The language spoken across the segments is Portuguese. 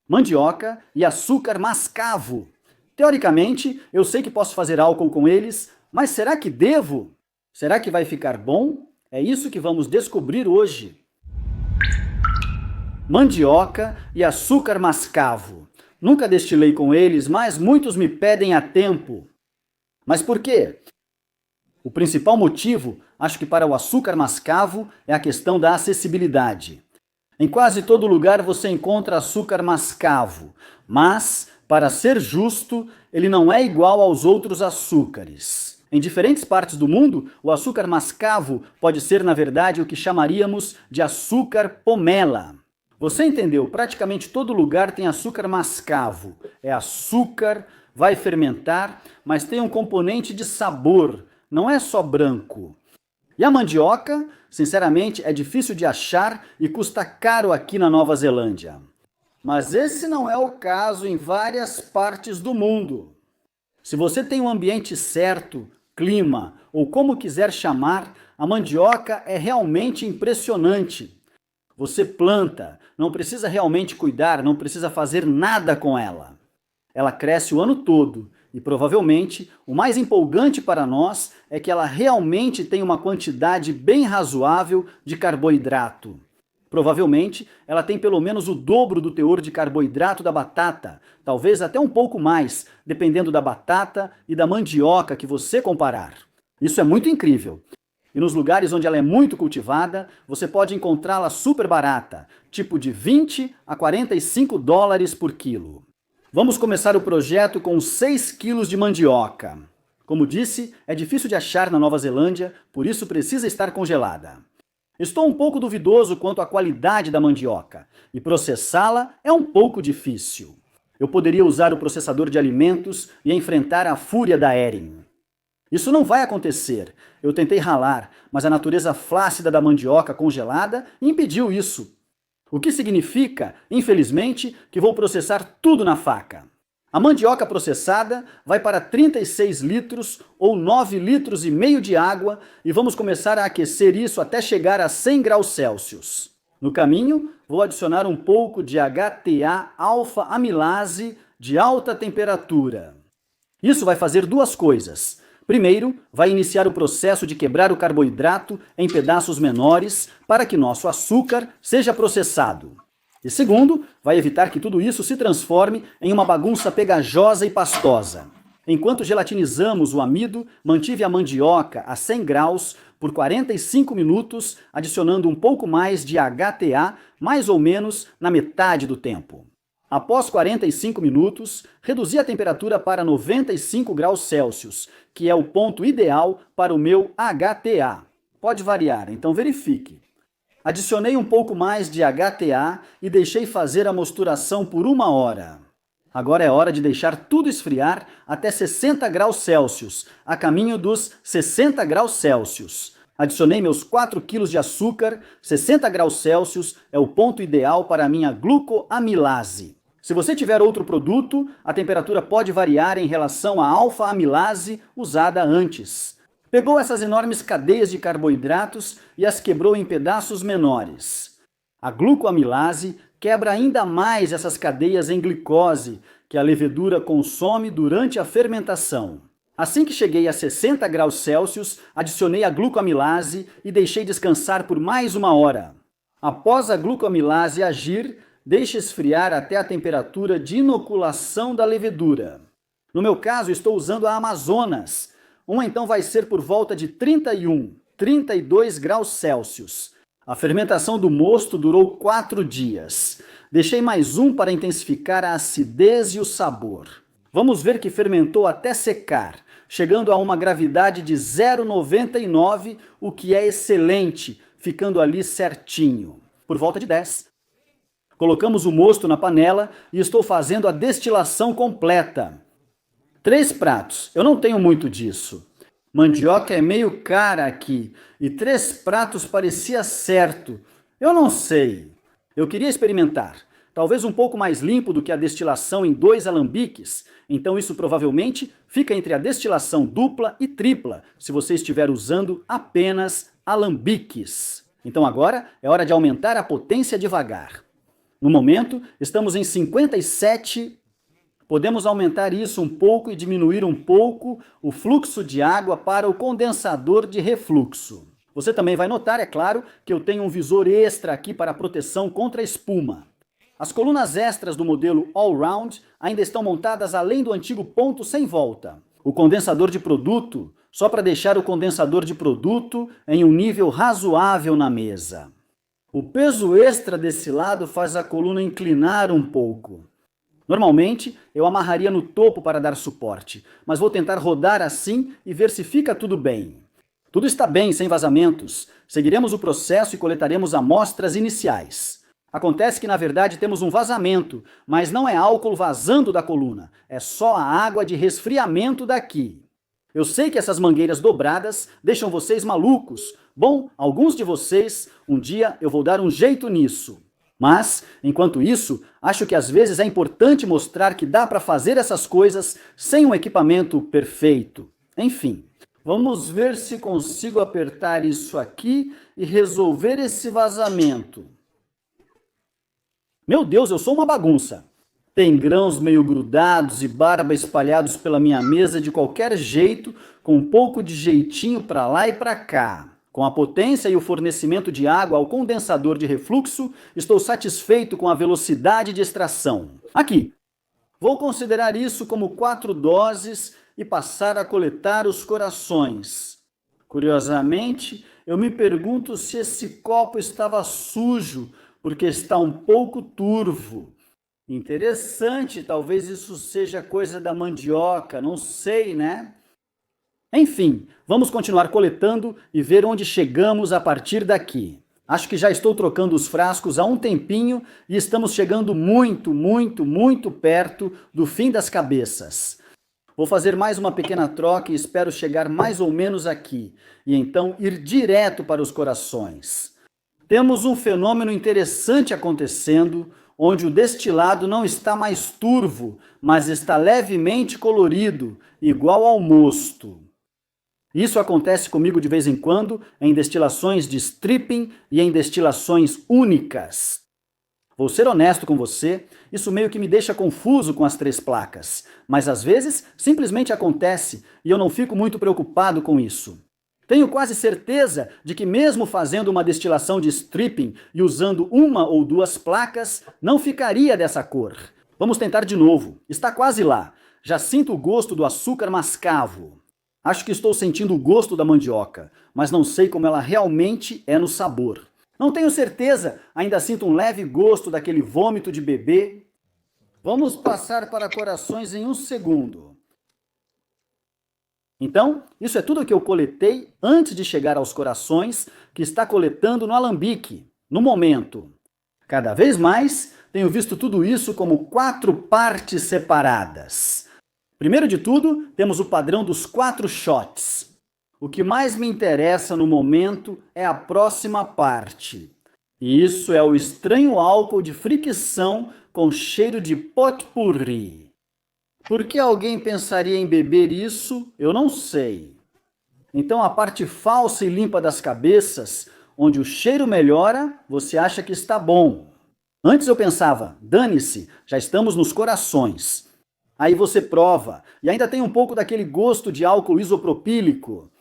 mandioca e açúcar mascavo. Teoricamente, eu sei que posso fazer álcool com eles, mas será que devo? Será que vai ficar bom? É isso que vamos descobrir hoje. Mandioca e açúcar mascavo. Nunca destilei com eles, mas muitos me pedem há tempo. Mas por quê? O principal motivo, acho que para o açúcar mascavo, é a questão da acessibilidade. Em quase todo lugar você encontra açúcar mascavo, mas, para ser justo, ele não é igual aos outros açúcares. Em diferentes partes do mundo, o açúcar mascavo pode ser, na verdade, o que chamaríamos de açúcar pomela. Você entendeu? Praticamente todo lugar tem açúcar mascavo. É açúcar, vai fermentar, mas tem um componente de sabor, não é só branco. E a mandioca, sinceramente, é difícil de achar e custa caro aqui na Nova Zelândia. Mas esse não é o caso em várias partes do mundo. Se você tem um ambiente certo, clima ou como quiser chamar, a mandioca é realmente impressionante. Você planta, não precisa realmente cuidar, não precisa fazer nada com ela. Ela cresce o ano todo. E provavelmente, o mais empolgante para nós é que ela realmente tem uma quantidade bem razoável de carboidrato. Provavelmente, ela tem pelo menos o dobro do teor de carboidrato da batata, talvez até um pouco mais, dependendo da batata e da mandioca que você comparar. Isso é muito incrível. E nos lugares onde ela é muito cultivada, você pode encontrá-la super barata, tipo de 20 a 45 dólares por quilo. Vamos começar o projeto com 6 quilos de mandioca. Como disse, é difícil de achar na Nova Zelândia, por isso precisa estar congelada. Estou um pouco duvidoso quanto à qualidade da mandioca, e processá-la é um pouco difícil. Eu poderia usar o processador de alimentos e enfrentar a fúria da Erin. Isso não vai acontecer. Eu tentei ralar, mas a natureza flácida da mandioca congelada impediu isso. O que significa, infelizmente, que vou processar tudo na faca. A mandioca processada vai para 36 litros ou 9 litros e meio de água e vamos começar a aquecer isso até chegar a 100 graus Celsius. No caminho, vou adicionar um pouco de HTA alfa-amilase de alta temperatura. Isso vai fazer duas coisas. Primeiro, vai iniciar o processo de quebrar o carboidrato em pedaços menores para que nosso açúcar seja processado. E segundo, vai evitar que tudo isso se transforme em uma bagunça pegajosa e pastosa. Enquanto gelatinizamos o amido, mantive a mandioca a 100 graus por 45 minutos, adicionando um pouco mais de HTA, mais ou menos na metade do tempo. Após 45 minutos, reduzi a temperatura para 95 graus Celsius, que é o ponto ideal para o meu HTA. Pode variar, então verifique. Adicionei um pouco mais de HTA e deixei fazer a mosturação por 1 hora. Agora é hora de deixar tudo esfriar até 60 graus Celsius, a caminho dos 60 graus Celsius. Adicionei meus 4 kg de açúcar, 60 graus Celsius é o ponto ideal para a minha glucoamilase. Se você tiver outro produto, a temperatura pode variar em relação à alfa-amilase usada antes. Pegou essas enormes cadeias de carboidratos e as quebrou em pedaços menores. A glucoamilase quebra ainda mais essas cadeias em glicose, que a levedura consome durante a fermentação. Assim que cheguei a 60 graus Celsius, adicionei a glucoamilase e deixei descansar por mais 1 hora. Após a glucoamilase agir, deixe esfriar até a temperatura de inoculação da levedura. No meu caso, estou usando a Amazonas. Então vai ser por volta de 31, 32 graus Celsius. A fermentação do mosto durou 4 dias. Deixei mais um para intensificar a acidez e o sabor. Vamos ver que fermentou até secar, chegando a uma gravidade de 0,99, o que é excelente, ficando ali certinho. Por volta de 10. Colocamos o mosto na panela e estou fazendo a destilação completa. 3 pratos, eu não tenho muito disso. Mandioca é meio cara aqui e 3 pratos parecia certo. Eu não sei. Eu queria experimentar. Talvez um pouco mais limpo do que a destilação em 2 alambiques. Então isso provavelmente fica entre a destilação dupla e tripla, se você estiver usando apenas alambiques. Então agora é hora de aumentar a potência devagar. No momento, estamos em 57. Podemos aumentar isso um pouco e diminuir um pouco o fluxo de água para o condensador de refluxo. Você também vai notar, é claro, que eu tenho um visor extra aqui para proteção contra espuma. As colunas extras do modelo All-Round ainda estão montadas além do antigo ponto sem volta. O condensador de produto, só para deixar o condensador de produto em um nível razoável na mesa. O peso extra desse lado faz a coluna inclinar um pouco. Normalmente, eu amarraria no topo para dar suporte, mas vou tentar rodar assim e ver se fica tudo bem. Tudo está bem, sem vazamentos. Seguiremos o processo e coletaremos amostras iniciais. Acontece que, na verdade, temos um vazamento, mas não é álcool vazando da coluna, é só a água de resfriamento daqui. Eu sei que essas mangueiras dobradas deixam vocês malucos. Bom, alguns de vocês, um dia eu vou dar um jeito nisso. Mas, enquanto isso, acho que às vezes é importante mostrar que dá para fazer essas coisas sem um equipamento perfeito. Enfim, vamos ver se consigo apertar isso aqui e resolver esse vazamento. Meu Deus, eu sou uma bagunça. Tem grãos meio grudados e barba espalhados pela minha mesa de qualquer jeito, com um pouco de jeitinho para lá e para cá. Com a potência e o fornecimento de água ao condensador de refluxo, estou satisfeito com a velocidade de extração. Aqui, vou considerar isso como 4 doses e passar a coletar os corações. Curiosamente, eu me pergunto se esse copo estava sujo, porque está um pouco turvo. Interessante, talvez isso seja coisa da mandioca, não sei, né? Enfim, vamos continuar coletando e ver onde chegamos a partir daqui. Acho que já estou trocando os frascos há um tempinho e estamos chegando muito perto do fim das cabeças. Vou fazer mais uma pequena troca e espero chegar mais ou menos aqui, e então ir direto para os corações. Temos um fenômeno interessante acontecendo, onde o destilado não está mais turvo, mas está levemente colorido, igual ao mosto. Isso acontece comigo de vez em quando em destilações de stripping e em destilações únicas. Vou ser honesto com você, isso meio que me deixa confuso com as 3 placas, mas às vezes simplesmente acontece e eu não fico muito preocupado com isso. Tenho quase certeza de que mesmo fazendo uma destilação de stripping e usando 1 ou 2 placas, não ficaria dessa cor. Vamos tentar de novo, está quase lá. Já sinto o gosto do açúcar mascavo. Acho que estou sentindo o gosto da mandioca, mas não sei como ela realmente é no sabor. Não tenho certeza, ainda sinto um leve gosto daquele vômito de bebê. Vamos passar para corações em 1 segundo. Então, isso é tudo o que eu coletei antes de chegar aos corações, que está coletando no alambique, no momento. Cada vez mais, tenho visto tudo isso como 4 partes separadas. Primeiro de tudo, temos o padrão dos 4 shots. O que mais me interessa no momento é a próxima parte. E isso é o estranho álcool de fricção com cheiro de pot-pourri. Por que alguém pensaria em beber isso? Eu não sei. Então a parte falsa e limpa das cabeças, onde o cheiro melhora, você acha que está bom. Antes eu pensava, dane-se, já estamos nos corações. Aí você prova, e ainda tem um pouco daquele gosto de álcool isopropílico.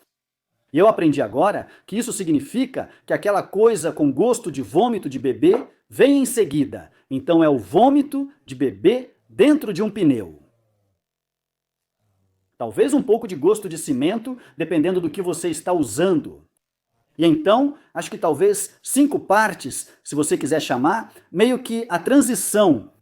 E eu aprendi agora que isso significa que aquela coisa com gosto de vômito de bebê vem em seguida. Então é o vômito de bebê dentro de um pneu. Talvez um pouco de gosto de cimento, dependendo do que você está usando. E então, acho que talvez 5 partes, se você quiser chamar, meio que a transição.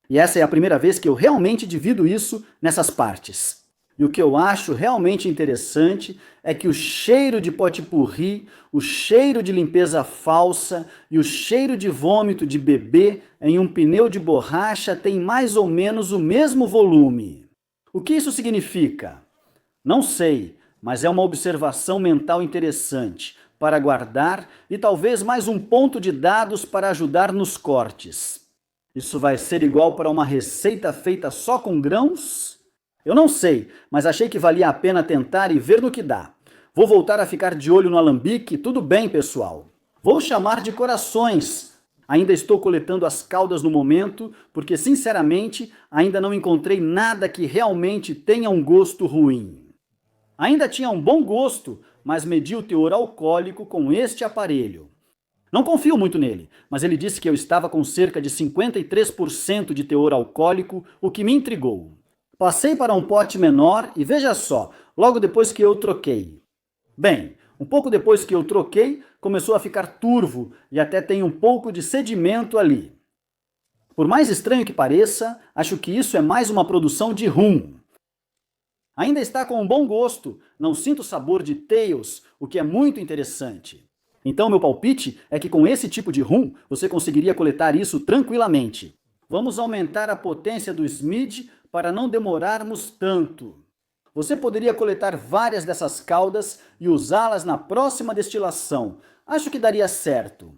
E essa é a primeira vez que eu realmente divido isso nessas partes. E o que eu acho realmente interessante é que o cheiro de pot-pourri, o cheiro de limpeza falsa e o cheiro de vômito de bebê em um pneu de borracha tem mais ou menos o mesmo volume. O que isso significa? Não sei, mas é uma observação mental interessante para guardar e talvez mais um ponto de dados para ajudar nos cortes. Isso vai ser igual para uma receita feita só com grãos? Eu não sei, mas achei que valia a pena tentar e ver no que dá. Vou voltar a ficar de olho no alambique, tudo bem, pessoal. Vou chamar de corações. Ainda estou coletando as caudas no momento, porque sinceramente ainda não encontrei nada que realmente tenha um gosto ruim. Ainda tinha um bom gosto, mas medi o teor alcoólico com este aparelho. Não confio muito nele, mas ele disse que eu estava com cerca de 53% de teor alcoólico, o que me intrigou. Passei para um pote menor e veja só, logo depois que eu troquei. Bem, um pouco depois que eu troquei, começou a ficar turvo e até tem um pouco de sedimento ali. Por mais estranho que pareça, acho que isso é mais uma produção de rum. Ainda está com um bom gosto, não sinto sabor de tails, o que é muito interessante. Então, meu palpite é que com esse tipo de rum, você conseguiria coletar isso tranquilamente. Vamos aumentar a potência do Smidge para não demorarmos tanto. Você poderia coletar várias dessas caudas e usá-las na próxima destilação. Acho que daria certo.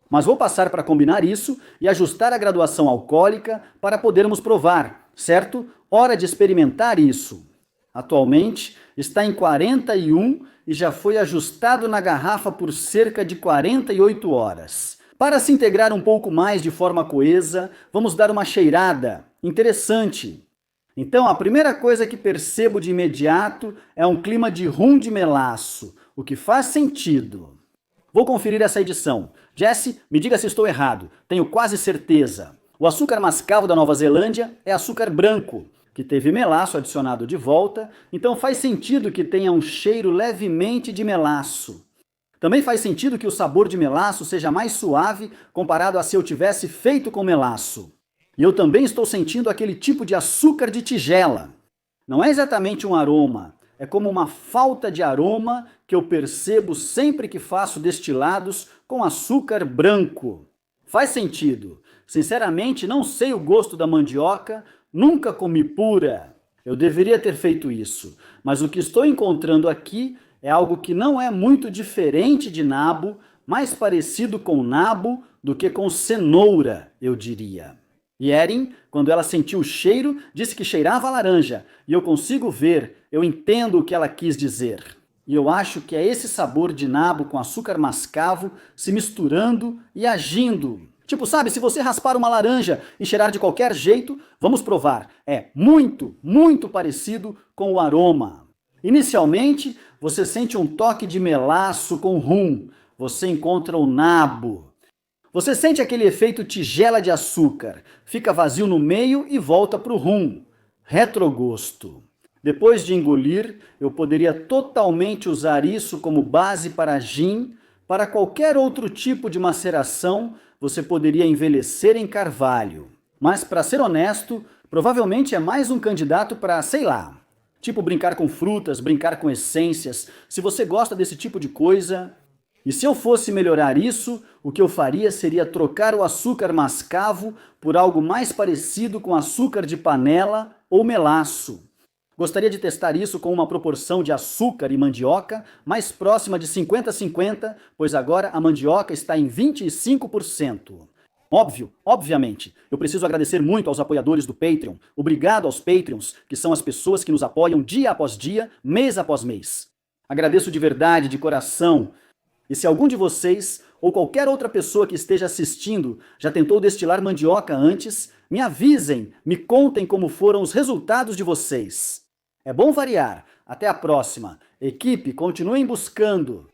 Mas vou passar para combinar isso e ajustar a graduação alcoólica para podermos provar, certo? Hora de experimentar isso. Atualmente está em 41 e já foi ajustado na garrafa por cerca de 48 horas. Para se integrar um pouco mais de forma coesa, vamos dar uma cheirada. Interessante. Então, a primeira coisa que percebo de imediato é um clima de rum de melaço, o que faz sentido. Vou conferir essa edição. Jesse, me diga se estou errado. Tenho quase certeza. O açúcar mascavo da Nova Zelândia é açúcar branco, que teve melaço adicionado de volta, então faz sentido que tenha um cheiro levemente de melaço. Também faz sentido que o sabor de melaço seja mais suave comparado a se eu tivesse feito com melaço. E eu também estou sentindo aquele tipo de açúcar de tigela. Não é exatamente um aroma, é como uma falta de aroma que eu percebo sempre que faço destilados com açúcar branco. Faz sentido. Sinceramente, não sei o gosto da mandioca, nunca comi pura. Eu deveria ter feito isso, mas o que estou encontrando aqui é algo que não é muito diferente de nabo, mais parecido com nabo do que com cenoura, eu diria. E Erin, quando ela sentiu o cheiro, disse que cheirava a laranja. E eu consigo ver, eu entendo o que ela quis dizer. E eu acho que é esse sabor de nabo com açúcar mascavo se misturando e agindo. Tipo, sabe, se você raspar uma laranja e cheirar de qualquer jeito, vamos provar. É muito, muito parecido com o aroma. Inicialmente, você sente um toque de melaço com rum. Você encontra o nabo. Você sente aquele efeito tigela de açúcar, fica vazio no meio e volta para o rum. Retrogosto. Depois de engolir, eu poderia totalmente usar isso como base para gin. Para qualquer outro tipo de maceração, você poderia envelhecer em carvalho. Mas, para ser honesto, provavelmente é mais um candidato para, sei lá, tipo brincar com frutas, brincar com essências. Se você gosta desse tipo de coisa... E se eu fosse melhorar isso, o que eu faria seria trocar o açúcar mascavo por algo mais parecido com açúcar de panela ou melaço. Gostaria de testar isso com uma proporção de açúcar e mandioca mais próxima de 50-50, pois agora a mandioca está em 25%. Obviamente, eu preciso agradecer muito aos apoiadores do Patreon. Obrigado aos Patreons, que são as pessoas que nos apoiam dia após dia, mês após mês. Agradeço de verdade, de coração. E se algum de vocês, ou qualquer outra pessoa que esteja assistindo, já tentou destilar mandioca antes, me avisem, me contem como foram os resultados de vocês. É bom variar. Até a próxima. Equipe, continuem buscando.